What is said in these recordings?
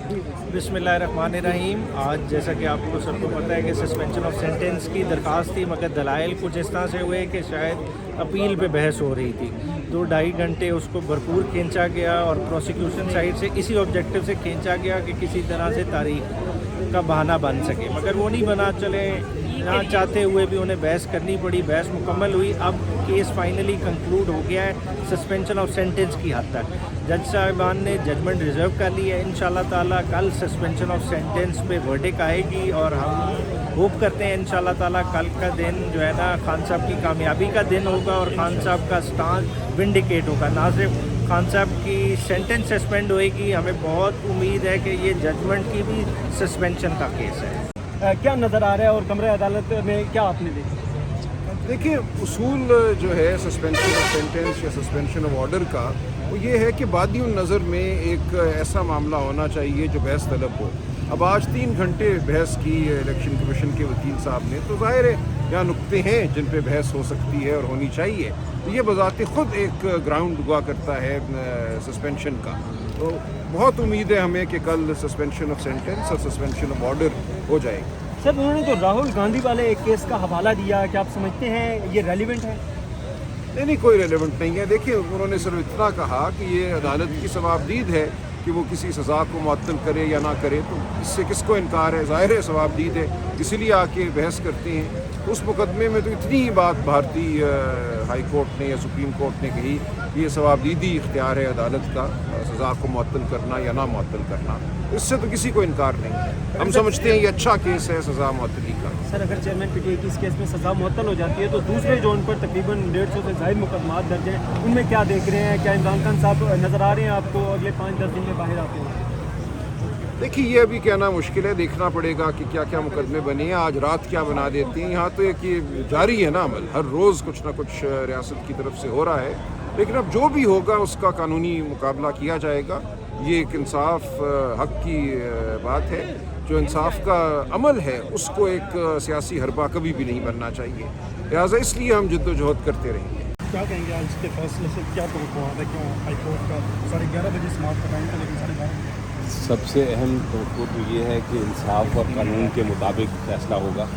बिस्मिल्लाहिर्रहमानिर्रहीम। आज जैसा कि आपको सबको पता है कि सस्पेंशन ऑफ सेंटेंस की दरख्वास्त थी, मगर दलाइल कुछ इस तरह से हुए कि शायद अपील पे बहस हो रही थी। 2-2.5 घंटे उसको भरपूर खींचा गया और प्रोसिक्यूशन साइड से इसी ऑब्जेक्टिव से खींचा गया कि किसी तरह से तारीख का बहाना बन सके, मगर वो नहीं बना। चले ना चाहते हुए भी उन्हें बहस करनी पड़ी, बहस मुकम्मल हुई। अब केस फाइनली कंक्लूड हो गया है सस्पेंशन ऑफ सेंटेंस की हद तक। जज साहिबान ने जजमेंट रिजर्व कर ली है। इंशाल्लाह ताला कल सस्पेंशन ऑफ सेंटेंस पे वर्डिक्ट आएगी और हम होप करते हैं इंशाल्लाह ताला कल का दिन जो है ना खान साहब की कामयाबी का दिन होगा और खान साहब का स्टांस विंडिकेट होगा। ना सिर्फ खान साहब की सेंटेंस सस्पेंड होएगी, हमें बहुत उम्मीद है कि ये जजमेंट की भी सस्पेंशन का केस है। क्या नज़र आ रहा है और कमरे अदालत में क्या आपने देखा? देखिए, उसूल जो है सस्पेंशन ऑफ सेंटेंस या सस्पेंशन ऑफ ऑर्डर का, वो ये है कि बादी नज़र में एक ऐसा मामला होना चाहिए जो बहस तलब हो। अब आज 3 घंटे बहस की इलेक्शन कमीशन के वकील साहब ने, तो ज़ाहिर है यहाँ नुक्ते हैं जिन पे बहस हो सकती है और होनी चाहिए। तो ये बज़ाते ख़ुद एक ग्राउंड हुआ करता है सस्पेंशन का। तो बहुत उम्मीद है हमें कि कल सस्पेंशन ऑफ सेंटेंस और सस्पेंशन ऑफ ऑर्डर हो जाएगी। सर, उन्होंने जो राहुल गांधी वाले एक केस का हवाला दिया, क्या आप समझते हैं ये रेलिवेंट है? नहीं, कोई रेलेवेंट नहीं है। देखिए, उन्होंने सिर्फ इतना कहा कि ये अदालत की सवाबदीद है कि वो किसी सज़ा को मुअत्तल करे या ना करे, तो इससे किसको इनकार है? ज़ाहिर है सवाबदीद है, इसीलिए आके बहस करते हैं। उस मुकदमे में तो इतनी ही बात भारतीय हाई कोर्ट ने या सुप्रीम कोर्ट ने कही कि ये सवाबदीदी इख्तियार है अदालत का, सज़ा को मुअत्तल करना या ना मुअत्तल करना। इससे तो किसी को इनकार नहीं है। हम समझते हैं ये अच्छा केस है सज़ा मुअत्तली का। सर, अगर चेयरमैन पीटीआई की इस केस में सज़ा मुअत्तल हो जाती है तो दूसरे जोन पर तकरीबन 150 से ज़ायद मुकदमात दर्ज हैं, उनमें क्या देख रहे हैं? क्या इमरान खान साहब नज़र आ रहे हैं आपको अगले 5-10 दिन में बाहर आते हैं? देखिए, ये अभी कहना मुश्किल है, देखना पड़ेगा कि क्या क्या मुकदमे बने हैं, आज रात क्या बना देते हैं। यहाँ तो एक ये जारी है ना अमल, हर रोज़ कुछ ना कुछ रियासत की तरफ से हो रहा है, लेकिन अब जो भी होगा उसका कानूनी मुकाबला किया जाएगा। ये एक इंसाफ हक की बात है। जो इंसाफ का अमल है उसको एक सियासी हरबा कभी भी नहीं बनना चाहिए, लिहाजा इसलिए हम जद्दोजहद करते रहेंगे। क्या कहेंगे आज के फैसले से? क्या तवक्को है? क्यों हाई कोर्ट का 11:30 बजे समाप्त कर रहे हैं, लेकिन 12:30? सबसे अहम तवक्को तो ये है कि इंसाफ और कानून के मुताबिक फ़ैसला होगा,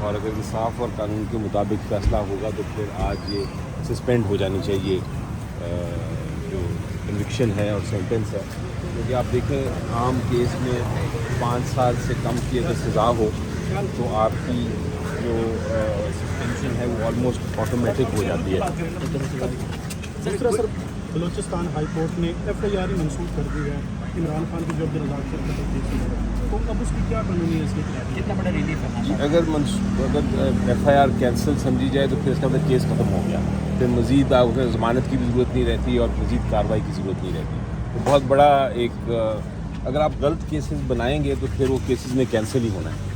और अगर इंसाफ और कानून के मुताबिक फ़ैसला होगा तो फिर आज ये सस्पेंड हो जानी चाहिए जो कन्विक्शन है और सेंटेंस है। क्योंकि आप देखें, आम केस में 5 साल से कम की अगर सज़ा हो तो आपकी जो सस्पेंशन है वो ऑलमोस्ट ऑटोमेटिक हो जाती है। दूसरा सर, बलूचिस्तान हाई कोर्ट ने FIR मंसूख कर दी है इमरान खान की जो अब्दुल-रज़ाक से कत्ल केस में, तो अब उसकी क्या कानूनी हैसियत है? कितना बड़ा रिलीफ है? अगर FIR कैंसिल समझी जाए तो फिर इसका मतलब केस ख़त्म हो गया, फिर मज़ीद ज़मानत की भी ज़रूरत नहीं रहती और मज़ीद कार्रवाई की ज़रूरत नहीं रहती। तो बहुत बड़ा एक, अगर आप गलत केसेस बनाएंगे तो फिर वो केसेस में कैंसिल ही होना है।